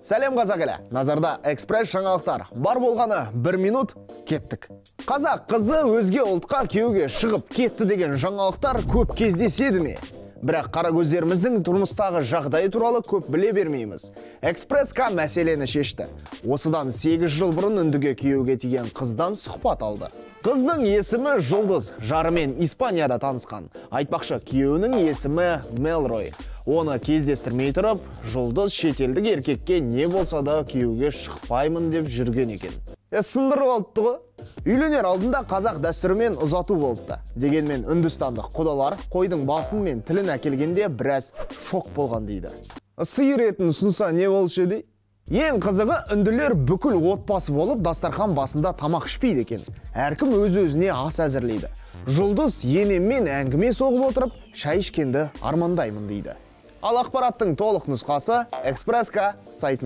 Сәлем қазақ елі. Назарда экспресс жаңалықтар. Бар болғаны 1 минут, кеттік. Қазақ қызы өзге ұлтқа күйеуге шығып кетті деген жаңалықтар көп кездеседі ме? Бірақ қара көздеріміздің тұрмыстағы жағдайы туралы көп біле бермейміз. Экспресс-ка мәселені шешті. Осыдан 8 жыл бұрын үндіге күйеуге тиген қыздан сұхбат алды. Қыздың есімі Жұлдыз, жарымен Испанияда танысқан. Айтпақшы, күйеуінің есімі Мелрой. Оны кездестірмей тұрып, Жұлдыз шетелдік еркекке не болса да күйеуге шықпаймын деп жүрген екен. Сындырып алыпты ғой. Үйленер алдында қазақ дәстүрімен ұзату болыпты. Дегенмен үндістандық құдалар қойдың басын мен тілін әкелгенде біраз шок болған дейді. Сиыр етін ұсынса не болушы еді? Ең қызығы, үнділер бүкіл отбасы болып дастархан басында тамақ ішпейді екен. Әркім өз-өзіне ас әзірлейді. Жұлдыз енеммен әңгіме соғып отырып, шай ішкенді армандаймын дейді. Ал ақпараттың толық нұсқасы Экспресс-ка сайтында.